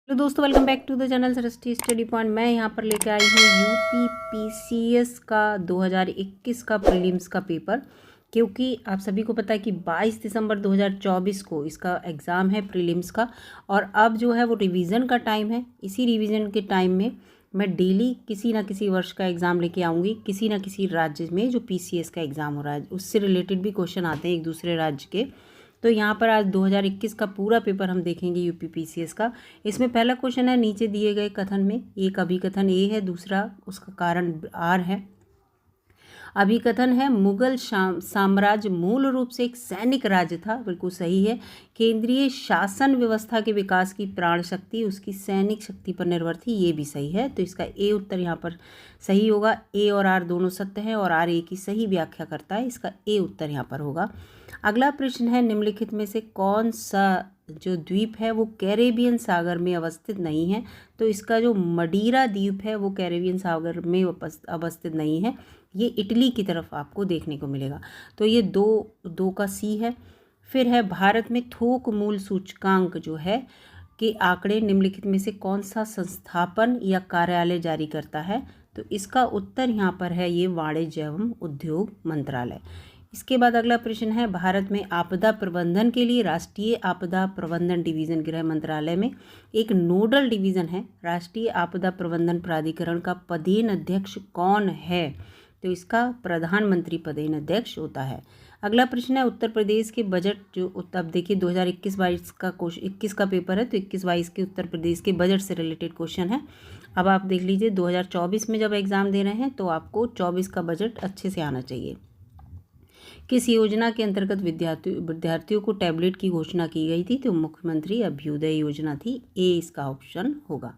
तो दोस्तों welcome back to the channel Saraswati study point. मैं यहाँ पर लेकर आई हूँ यूपी पीसीएस का 2021 का प्रीलिम्स का पेपर, क्योंकि आप सभी को पता है कि 22 दिसंबर 2024 को इसका एग्ज़ाम है प्रीलिम्स का। और अब जो है वो रिवीजन का टाइम है। इसी रिवीजन के टाइम में मैं डेली किसी ना किसी वर्ष का एग्ज़ाम लेके आऊँगी, किसी ना किसी राज्य में जो पीसीएस का एग्ज़ाम हो रहा है उससे रिलेटेड भी क्वेश्चन आते हैं एक दूसरे राज्य के। तो यहाँ पर आज 2021 का पूरा पेपर हम देखेंगे यूपी पीसीएस का। इसमें पहला क्वेश्चन है नीचे दिए गए कथन में, एक अभिकथन ए है, दूसरा उसका कारण आर है। अभिकथन है मुगल साम्राज्य मूल रूप से एक सैनिक राज्य था, बिल्कुल सही है। केंद्रीय शासन व्यवस्था के विकास की प्राण शक्ति उसकी सैनिक शक्ति पर निर्भर थी, ये भी सही है। तो इसका ए उत्तर यहाँ पर सही होगा। ए और आर दोनों सत्य हैं और आर ए की सही व्याख्या करता है, इसका ए उत्तर यहाँ पर होगा। अगला प्रश्न है निम्नलिखित में से कौन सा जो द्वीप है वो कैरेबियन सागर में अवस्थित नहीं है। तो इसका जो मडीरा द्वीप है वो कैरेबियन सागर में अवस्थित नहीं है, ये इटली की तरफ आपको देखने को मिलेगा। तो ये दो का सी है। फिर है भारत में थोक मूल सूचकांक जो है के आंकड़े निम्नलिखित में से कौन सा संस्थापन या कार्यालय जारी करता है। तो इसका उत्तर यहाँ पर है ये वाणिज्य एवं उद्योग मंत्रालय। इसके बाद अगला प्रश्न है भारत में आपदा प्रबंधन के लिए राष्ट्रीय आपदा प्रबंधन डिवीज़न गृह मंत्रालय में एक नोडल डिवीज़न है। राष्ट्रीय आपदा प्रबंधन प्राधिकरण का पदेन अध्यक्ष कौन है। तो इसका प्रधानमंत्री पदेन अध्यक्ष होता है। अगला प्रश्न है उत्तर प्रदेश के बजट जो अब देखिए 2021-22 का 21 का पेपर है, तो 21-22 के उत्तर प्रदेश के बजट से रिलेटेड क्वेश्चन है। अब आप देख लीजिए 2024 में जब एग्ज़ाम दे रहे हैं तो आपको 24 का बजट अच्छे से आना चाहिए। किस योजना के अंतर्गत विद्यार्थियों को टैबलेट की घोषणा की गई थी। तो मुख्यमंत्री अभ्युदय योजना थी, ए इसका ऑप्शन होगा।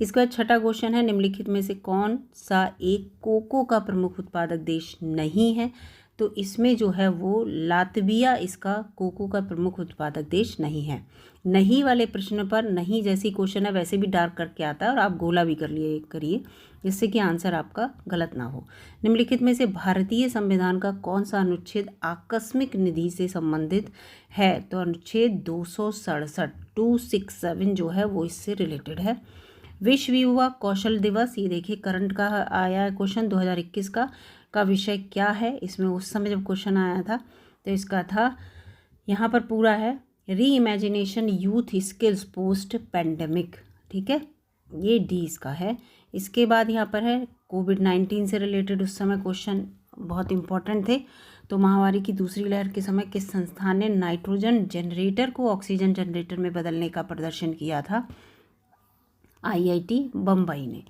इसका बाद छठा क्वेश्चन है निम्नलिखित में से कौन सा एक कोको का प्रमुख उत्पादक देश नहीं है। तो इसमें जो है वो लातविया इसका कोको का प्रमुख उत्पादक देश नहीं है। नहीं वाले प्रश्न पर नहीं जैसी क्वेश्चन है वैसे भी डार्क करके आता है और आप गोला भी करिए जिससे कि आंसर आपका गलत ना हो। निम्नलिखित में से भारतीय संविधान का कौन सा अनुच्छेद आकस्मिक निधि से संबंधित है। तो अनुच्छेद 267 267 जो है वो इससे रिलेटेड है। विश्व युवा कौशल दिवस, ये देखिए करंट का आया है क्वेश्चन 2021 का विषय क्या है। इसमें उस समय जब क्वेश्चन आया था तो इसका था यहाँ पर पूरा है री imagination youth skills post pandemic, ठीक है, ये डी इसका है। इसके बाद यहाँ पर है कोविड-19 से रिलेटेड उस समय क्वेश्चन बहुत इंपॉर्टेंट थे। तो महामारी की दूसरी लहर के समय किस संस्थान ने नाइट्रोजन जनरेटर को ऑक्सीजन जनरेटर में बदलने का प्रदर्शन किया था। आईआईटी बम्बई ने।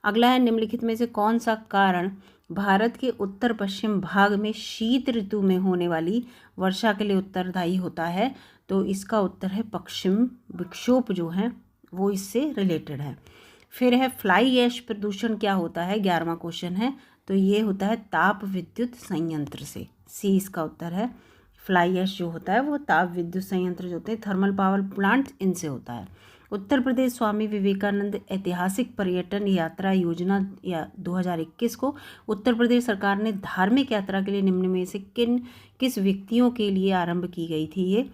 अगला है निम्नलिखित में से कौन सा कारण भारत के उत्तर पश्चिम भाग में शीत ऋतु में होने वाली वर्षा के लिए उत्तरदायी होता है। तो इसका उत्तर है पश्चिम विक्षोभ जो है वो इससे रिलेटेड है। फिर है फ्लाई ऐश प्रदूषण क्या होता है, 11वां क्वेश्चन है। तो ये होता है ताप विद्युत संयंत्र से, सी इसका उत्तर है। फ्लाई ऐश जो होता है वो ताप विद्युत संयंत्र जो होते हैं थर्मल पावर प्लांट, इनसे होता है। उत्तर प्रदेश स्वामी विवेकानंद ऐतिहासिक पर्यटन यात्रा योजना या 2021 को उत्तर प्रदेश सरकार ने धार्मिक यात्रा के लिए निम्न में से किस व्यक्तियों के लिए आरंभ की गई थी ये।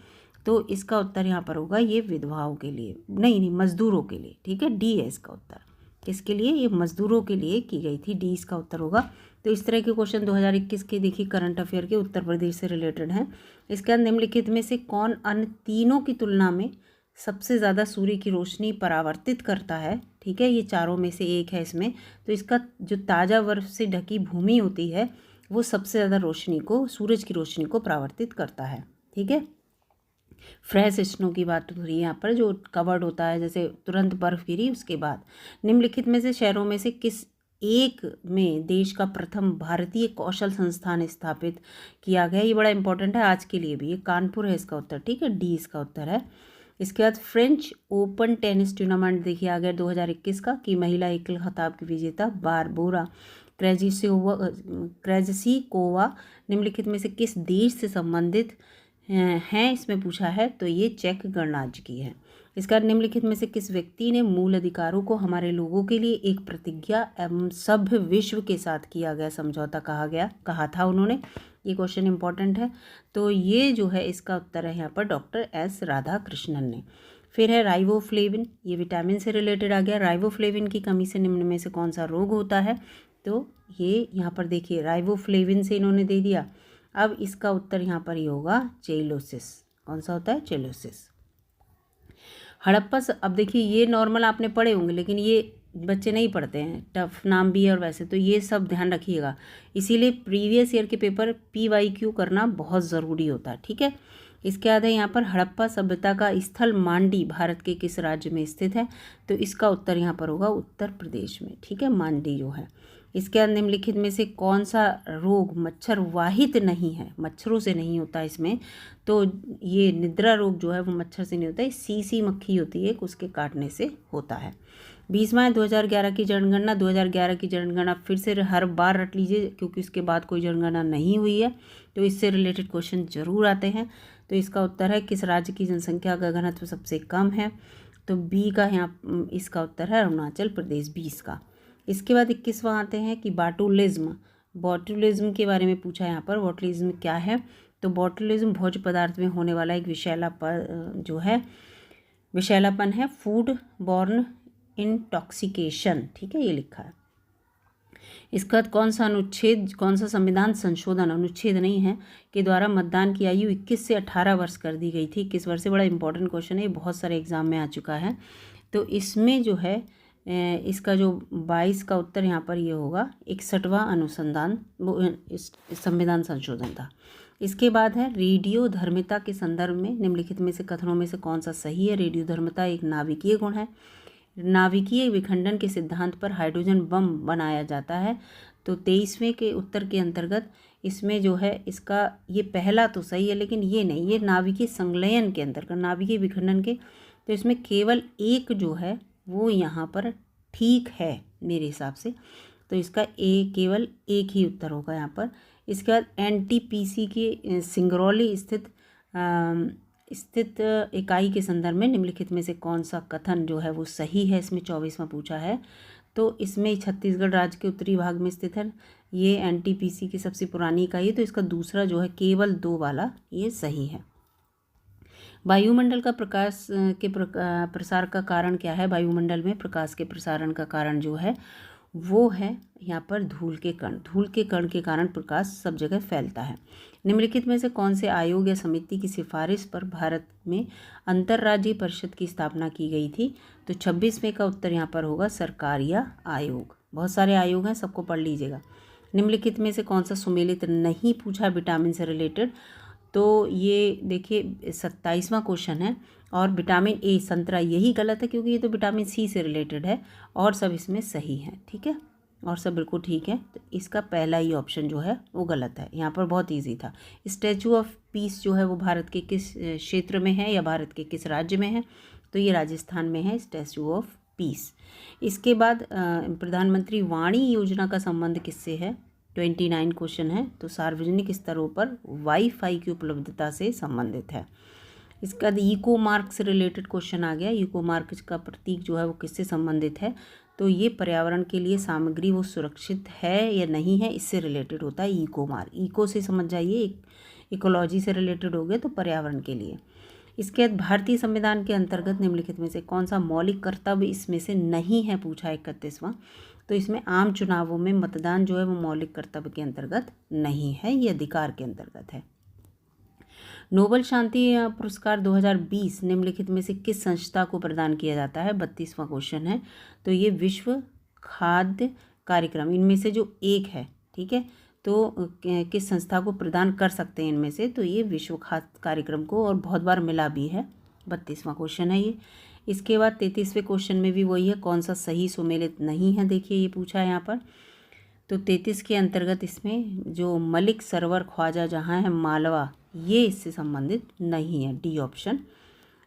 तो इसका उत्तर यहाँ पर होगा ये विधवाओं के लिए, नहीं मजदूरों के लिए, ठीक है, डी है इसका उत्तर। किसके लिए, ये मजदूरों के लिए की गई थी, डी इसका उत्तर होगा। तो इस तरह के क्वेश्चन 2021 के देखिए करंट अफेयर के उत्तर प्रदेश से रिलेटेड हैं। इसके बाद निम्नलिखित में से कौन अन्य तीनों की तुलना में सबसे ज़्यादा सूर्य की रोशनी परावर्तित करता है, ठीक है, ये चारों में से एक है इसमें। तो इसका जो ताज़ा बर्फ से ढकी भूमि होती है वो सबसे ज़्यादा रोशनी को, सूरज की रोशनी को परावर्तित करता है, ठीक है। फ्रेश स्नो की बात हो रही है यहाँ पर, जो कवर्ड होता है जैसे तुरंत बर्फ गिरी उसके बाद। निम्नलिखित में से शहरों में से किस एक में देश का प्रथम भारतीय कौशल संस्थान स्थापित किया गया, ये बड़ा इंपॉर्टेंट है आज के लिए भी, ये कानपुर है इसका उत्तर, ठीक है, डी इसका उत्तर है। इसके बाद फ्रेंच ओपन टेनिस टूर्नामेंट देखिए आ गया 2021 का कि महिला एकल खिताब की विजेता बारबोरा क्रेजिकोवा निम्नलिखित में से किस देश से संबंधित हैं, इसमें पूछा है। तो ये चेक गणराज्य की है। इसका निम्नलिखित में से किस व्यक्ति ने मूल अधिकारों को हमारे लोगों के लिए एक प्रतिज्ञा एवं सभ्य विश्व के साथ किया गया समझौता कहा था उन्होंने, ये क्वेश्चन इंपॉर्टेंट है। तो ये जो है इसका उत्तर है यहाँ पर डॉक्टर एस राधाकृष्णन ने। फिर है राइबोफ्लेविन, ये विटामिन से रिलेटेड आ गया। राइबोफ्लेविन की कमी से निम्न में से कौन सा रोग होता है, तो ये यहाँ पर देखिए राइबोफ्लेविन से इन्होंने दे दिया। अब इसका उत्तर यहाँ पर ये होगा चेलोसिस। कौन सा होता है, चेलोसिस। हड़प्पा अब देखिए ये नॉर्मल आपने पढ़े होंगे, लेकिन ये बच्चे नहीं पढ़ते हैं, टफ नाम भी है और वैसे तो ये सब ध्यान रखिएगा। इसीलिए प्रीवियस ईयर के पेपर PYQ करना बहुत ज़रूरी होता है, ठीक है। इसके बाद है यहाँ पर हड़प्पा सभ्यता का स्थल मांडी भारत के किस राज्य में स्थित है, तो इसका उत्तर यहाँ पर होगा उत्तर प्रदेश में, ठीक है, मांडी जो है। इसके बाद निम्नलिखित में से कौन सा रोग मच्छर वाहित नहीं है, मच्छरों से नहीं होता इसमें, तो ये निद्रा रोग जो है वो मच्छर से नहीं होता है, सीसी मक्खी होती है उसके काटने से होता है। 20वां 2011 की जनगणना। 2011 की जनगणना फिर से हर बार रट लीजिए क्योंकि उसके बाद कोई जनगणना नहीं हुई है, तो इससे रिलेटेड क्वेश्चन जरूर आते हैं। तो इसका उत्तर है किस राज्य की जनसंख्या का घनत्व सबसे कम है, तो बी का यहाँ इसका उत्तर है अरुणाचल प्रदेश, 20 का। इसके बाद 21वां आते हैं कि बॉटुलिज्म। बॉटुलिज्म के बारे में पूछा है यहाँ पर। बॉटुलिज्म क्या है, तो बॉटुलिज्म भोज्य पदार्थ में होने वाला एक विषैलापन है, फूड बॉर्न इंटॉक्सिकेशन, ठीक है, ये लिखा है। इसका बाद कौन सा संविधान संशोधन, अनुच्छेद नहीं है, के द्वारा मतदान की आयु 21 से 18 वर्ष कर दी गई थी। 21 वर्ष से बड़ा इंपॉर्टेंट क्वेश्चन है, ये बहुत सारे एग्जाम में आ चुका है। तो इसमें जो है इसका जो 22 का उत्तर यहाँ पर ये होगा 61वां अनुसंधान संविधान संशोधन था। इसके बाद है रेडियोधर्मिता के संदर्भ में निम्नलिखित में से कथनों में से कौन सा सही है। रेडियोधर्मिता एक नाभिकीय गुण है। नाभिकीय विखंडन के सिद्धांत पर हाइड्रोजन बम बनाया जाता है। तो 23वें के उत्तर के अंतर्गत इसमें जो है इसका ये पहला तो सही है, लेकिन ये नहीं, ये नाभिकीय संलयन के अंतर्गत, नाभिकीय विखंडन के, तो इसमें केवल एक जो है वो यहाँ पर ठीक है मेरे हिसाब से, तो इसका केवल एक ही उत्तर होगा यहाँ पर। इसके बाद NTPC की सिंगरौली स्थित इकाई के संदर्भ में निम्नलिखित में से कौन सा कथन जो है वो सही है, इसमें 24वां पूछा है। तो इसमें छत्तीसगढ़ राज्य के उत्तरी भाग में स्थित है, ये NTPC की सबसे पुरानी इकाई है, तो इसका दूसरा जो है केवल 2 वाला ये सही है। वायुमंडल का प्रकाश के प्रसार का कारण क्या है। वायुमंडल में प्रकाश के प्रसारण का कारण जो है वो है यहाँ पर धूल के कण के कारण प्रकाश सब जगह फैलता है। निम्नलिखित में से कौन से आयोग या समिति की सिफारिश पर भारत में अंतर्राज्यीय परिषद की स्थापना की गई थी, तो 26वें का उत्तर यहाँ पर होगा सरकार या आयोग। बहुत सारे आयोग हैं, सबको पढ़ लीजिएगा। निम्नलिखित में से कौन सा सुमेलित नहीं पूछा विटामिन से रिलेटेड, तो ये देखिए 27वां क्वेश्चन है, और विटामिन ए संतरा यही गलत है क्योंकि ये तो विटामिन C से रिलेटेड है, और सब इसमें सही है, ठीक है, और सब बिल्कुल ठीक है। तो इसका पहला ही ऑप्शन जो है वो गलत है। यहाँ पर बहुत इजी था। स्टैचू ऑफ पीस जो है वो भारत के किस क्षेत्र में है या भारत के किस राज्य में है, तो ये राजस्थान में है स्टैचू ऑफ पीस। इसके बाद प्रधानमंत्री वाणी योजना का संबंध किससे है, 29 क्वेश्चन है, तो सार्वजनिक स्तरों पर वाईफाई की उपलब्धता से संबंधित है। इसके बाद इको मार्क से रिलेटेड क्वेश्चन आ गया। इको मार्क का प्रतीक जो है वो किससे संबंधित है, तो ये पर्यावरण के लिए सामग्री वो सुरक्षित है या नहीं है, इससे रिलेटेड होता है इको मार्क। इको से समझ जाइए, इकोलॉजी से रिलेटेड हो गया तो पर्यावरण के लिए। इसके बाद भारतीय संविधान के अंतर्गत निम्नलिखित में से कौन सा मौलिक कर्तव्य इसमें से नहीं है पूछा 31वां, तो इसमें आम चुनावों में मतदान जो है वो मौलिक कर्तव्य के अंतर्गत नहीं है, ये अधिकार के अंतर्गत है। नोबेल शांति पुरस्कार 2020 निम्नलिखित में से किस संस्था को प्रदान किया जाता है, 32वां क्वेश्चन है, तो ये विश्व खाद्य कार्यक्रम, इनमें से जो एक है, ठीक है, तो किस संस्था को प्रदान कर सकते हैं इनमें से, तो ये विश्व खाद्य कार्यक्रम को, और बहुत बार मिला भी है। 32वां क्वेश्चन है ये। इसके बाद 33वें क्वेश्चन में भी वही है, कौन सा सही सुमेलित नहीं है, देखिए ये पूछा है यहाँ पर। तो 33 के अंतर्गत इसमें जो मलिक सरोवर ख्वाजा जहाँ है मालवा, ये इससे संबंधित नहीं है, डी ऑप्शन।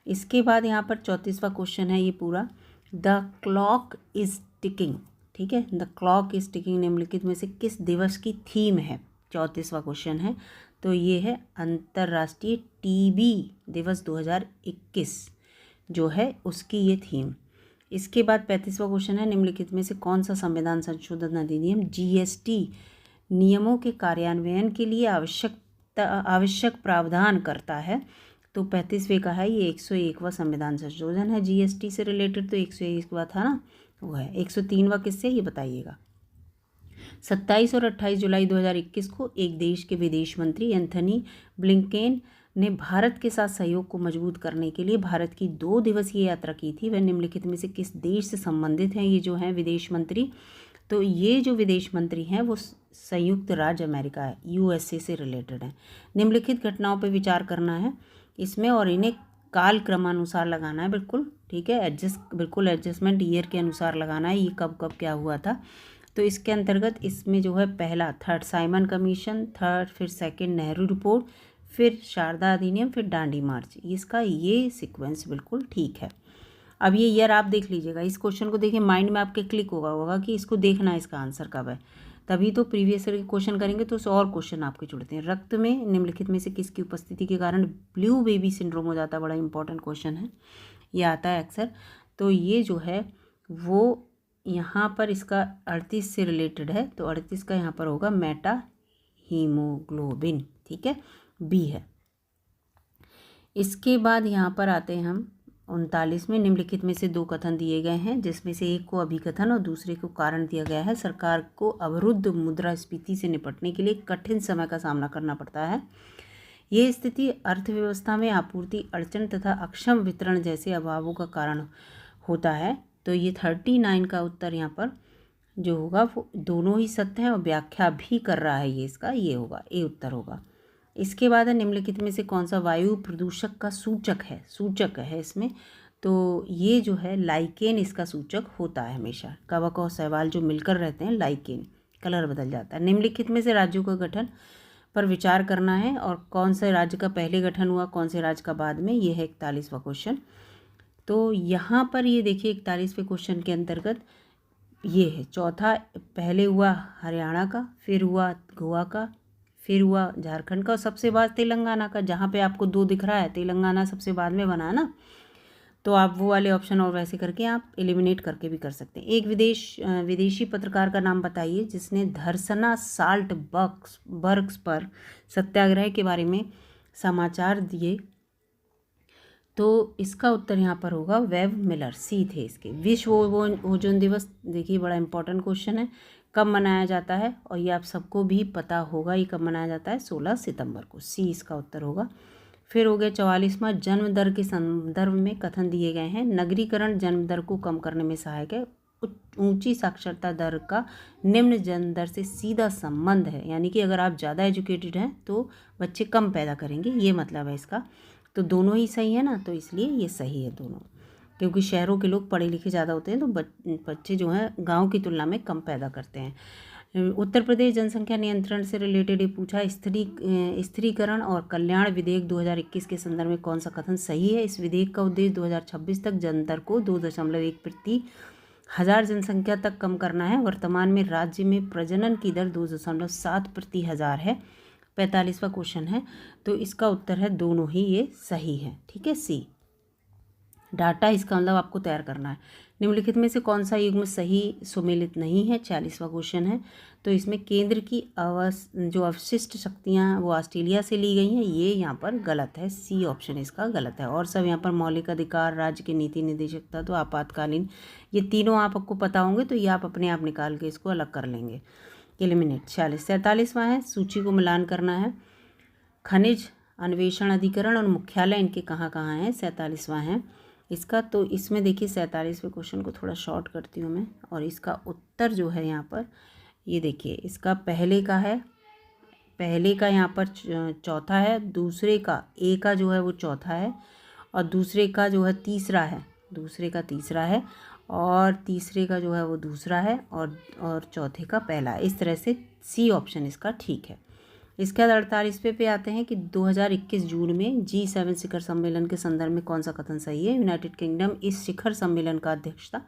इसके बाद यहाँ पर 34वां क्वेश्चन है ये पूरा, द क्लॉक इज टिकिंग, ठीक है, द क्लॉक इज टिकिंग निम्नलिखित में से किस दिवस की थीम है, 34वां क्वेश्चन है, तो ये है अंतर्राष्ट्रीय टीबी दिवस 2021 जो है उसकी ये थीम। इसके बाद 35वां क्वेश्चन है, निम्नलिखित में से कौन सा संविधान संशोधन अधिनियम GST नियमों के कार्यान्वयन के लिए आवश्यक प्रावधान करता है, तो 35वें का है ये 101वां संविधान संशोधन है जीएसटी से रिलेटेड, तो 101वां था ना, वो है। 103वां किससे, ये बताइएगा। 27 और 28 जुलाई 2021 को एक देश के विदेश मंत्री एंथनी ब्लिंकेन ने भारत के साथ सहयोग को मजबूत करने के लिए भारत की 2 दिवसीय यात्रा की थी। वह निम्नलिखित में से किस देश से संबंधित हैं ये जो हैं विदेश मंत्री? तो ये जो विदेश मंत्री हैं वो संयुक्त राज्य अमेरिका है, यूएसए से रिलेटेड है। निम्नलिखित घटनाओं पर विचार करना है इसमें और इन्हें काल क्रमानुसार लगाना है, बिल्कुल ठीक है, बिल्कुल एडजस्टमेंट ईयर के अनुसार लगाना है, ये कब कब क्या हुआ था। तो इसके अंतर्गत इसमें जो है पहला थर्ड साइमन कमीशन, थर्ड फिर सेकंड नेहरू रिपोर्ट, फिर शारदा अधिनियम, फिर डांडी मार्च, इसका ये सीक्वेंस बिल्कुल ठीक है। अब ये ईयर आप देख लीजिएगा, इस क्वेश्चन को देखिए, माइंड में आपके क्लिक होगा कि इसको देखना है इसका आंसर कब है, तभी तो प्रीवियस ईयर के क्वेश्चन करेंगे तो और क्वेश्चन आपके जुड़ते हैं। रक्त में निम्नलिखित में से किसकी उपस्थिति के कारण ब्लू बेबी सिंड्रोम हो जाता है, बड़ा इंपॉर्टेंट क्वेश्चन है, ये आता है अक्सर। तो ये जो है वो यहाँ पर इसका 38 से रिलेटेड है, तो 38 का यहाँ पर होगा मेटा हीमोग्लोबिन, ठीक है, बी है। इसके बाद यहाँ पर आते हैं हम 39 में, निम्नलिखित में से 2 कथन दिए गए हैं जिसमें से एक को अभिकथन और दूसरे को कारण दिया गया है। सरकार को अवरुद्ध मुद्रास्फीति से निपटने के लिए कठिन समय का सामना करना पड़ता है। ये स्थिति अर्थव्यवस्था में आपूर्ति अड़चन तथा अक्षम वितरण जैसे अभावों का कारण होता है। तो ये 39 का उत्तर यहाँ पर जो होगा वो दोनों ही सत्य है और व्याख्या भी कर रहा है ये इसका, ये होगा, ए उत्तर होगा। इसके बाद है निम्नलिखित में से कौन सा वायु प्रदूषक का सूचक है इसमें? तो ये जो है लाइकेन इसका सूचक होता है हमेशा, कवक और शैवाल जो मिलकर रहते हैं, लाइकेन, कलर बदल जाता है। निम्नलिखित में से राज्यों का गठन पर विचार करना है और कौन से राज्य का पहले गठन हुआ, कौन से राज्य का बाद में, ये है 41वां क्वेश्चन। तो यहाँ पर ये देखिए 41वें क्वेश्चन के अंतर्गत ये है चौथा, पहले हुआ हरियाणा का, फिर हुआ गोवा का, फिर हुआ झारखंड का और सबसे बाद तेलंगाना का। जहाँ पे आपको 2 दिख रहा है, तेलंगाना सबसे बाद में बना है ना, तो आप वो वाले ऑप्शन और वैसे करके आप एलिमिनेट करके भी कर सकते हैं। एक विदेशी पत्रकार का नाम बताइए जिसने धरसना साल्ट बर्ग्स पर सत्याग्रह के बारे में समाचार दिए। तो इसका उत्तर यहाँ पर होगा वेब मिलर, सी थे इसके। विश्व ओजोन दिवस देखिए बड़ा इंपॉर्टेंट क्वेश्चन है, कब मनाया जाता है, और ये आप सबको भी पता होगा ये कब मनाया जाता है, 16 सितंबर को, सी इसका उत्तर होगा। फिर हो गया 44वां, जन्म दर के संदर्भ में कथन दिए गए हैं। नगरीकरण जन्म दर को कम करने में सहायक है। ऊंची साक्षरता दर का निम्न जन्म दर से सीधा संबंध है, यानी कि अगर आप ज़्यादा एजुकेटेड हैं तो बच्चे कम पैदा करेंगे, ये मतलब है इसका। तो दोनों ही सही है ना, तो इसलिए ये सही है दोनों, क्योंकि शहरों के लोग पढ़े लिखे ज़्यादा होते हैं तो बच्चे जो हैं गांव की तुलना में कम पैदा करते हैं। उत्तर प्रदेश जनसंख्या नियंत्रण से रिलेटेड ये पूछा, स्त्रीकरण और कल्याण विधेयक 2021 के संदर्भ में कौन सा कथन सही है? इस विधेयक का उद्देश्य 2026 तक जन्म दर को 2.1 प्रति 1000 जनसंख्या तक कम करना है। वर्तमान में राज्य में प्रजनन की दर 2.7 प्रति 1000 है। 45वां क्वेश्चन है, तो इसका उत्तर है दोनों ही ये सही है, ठीक है, सी। डाटा इसका मतलब आपको तैयार करना है। निम्नलिखित में से कौन सा युग्म सही सुमेलित नहीं है? 40वां क्वेश्चन है, तो इसमें केंद्र की जो अवशिष्ट शक्तियाँ वो ऑस्ट्रेलिया से ली गई हैं, ये यहाँ पर गलत है, सी ऑप्शन इसका गलत है। और सब यहाँ पर मौलिक अधिकार, राज्य की नीति निर्देशकता, तो आपातकालीन, ये तीनों आपको पता होंगे तो ये आप अपने आप निकाल के इसको अलग कर लेंगे, एलिमिनेट। 47वां है, सूची को मिलान करना है। खनिज अन्वेषण अधिकरण और मुख्यालय इनके कहाँ कहाँ हैं? 47वां है इसका। तो इसमें देखिए 47वें क्वेश्चन को थोड़ा शॉर्ट करती हूँ मैं, और इसका उत्तर जो है यहाँ पर ये देखिए, इसका पहले का है, पहले का यहाँ पर चौथा है, दूसरे का ए का जो है वो चौथा है, और दूसरे का जो है तीसरा है, दूसरे का तीसरा है, और तीसरे का जो है वो दूसरा है, और चौथे का पहला है। इस तरह से सी ऑप्शन इसका ठीक है। इसके बाद 48वें पे आते हैं कि 2021 जून में G7 शिखर सम्मेलन के संदर्भ में कौन सा कथन सही है? यूनाइटेड किंगडम इस शिखर सम्मेलन का अध्यक्षता,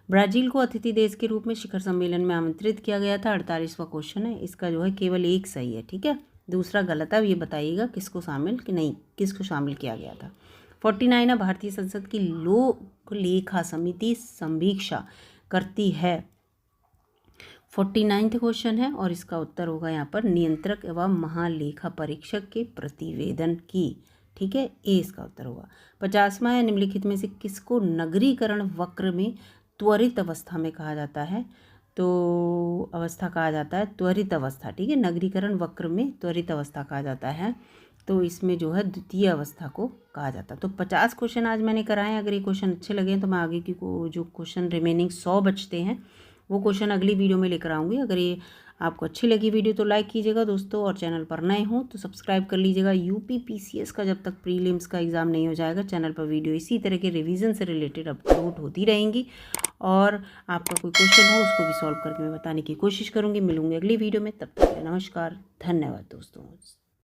ब्राज़ील को अतिथि देश के रूप में शिखर सम्मेलन में आमंत्रित किया गया था। 48वां क्वेश्चन है, इसका जो है केवल एक सही है, ठीक है, दूसरा गलत है। अब ये बताइएगा किसको शामिल कि नहीं, किसको शामिल किया गया था। 49 है, भारतीय संसद की लोक लेखा समिति समीक्षा करती है। 49वां क्वेश्चन है, और इसका उत्तर होगा यहाँ पर नियंत्रक एवं महालेखा परीक्षक के प्रतिवेदन की, ठीक है, ए इसका उत्तर होगा। 50वां है, निम्नलिखित में से किसको नगरीकरण वक्र में त्वरित अवस्था में कहा जाता है? तो अवस्था कहा जाता है त्वरित अवस्था, ठीक है, नगरीकरण वक्र में त्वरित अवस्था कहा जाता है, तो इसमें जो है द्वितीय अवस्था को कहा जाता है। तो 50 क्वेश्चन आज मैंने कराए। अगर ये क्वेश्चन अच्छे लगे तो मैं आगे की जो क्वेश्चन रिमेनिंग 100 बचते हैं वो क्वेश्चन अगली वीडियो में लेकर आऊँगी। अगर ये आपको अच्छी लगी वीडियो तो लाइक कीजिएगा दोस्तों, और चैनल पर नए हो तो सब्सक्राइब कर लीजिएगा। यूपी पीसीएस का जब तक प्रीलिम्स का एग्ज़ाम नहीं हो जाएगा, चैनल पर वीडियो इसी तरह के रिवीजन से रिलेटेड अपलोड होती रहेंगी, और आपका कोई क्वेश्चन हो उसको भी सॉल्व करके मैं बताने की कोशिश करूँगी। मिलूँगी अगली वीडियो में, तब तक के लिए नमस्कार, धन्यवाद दोस्तों।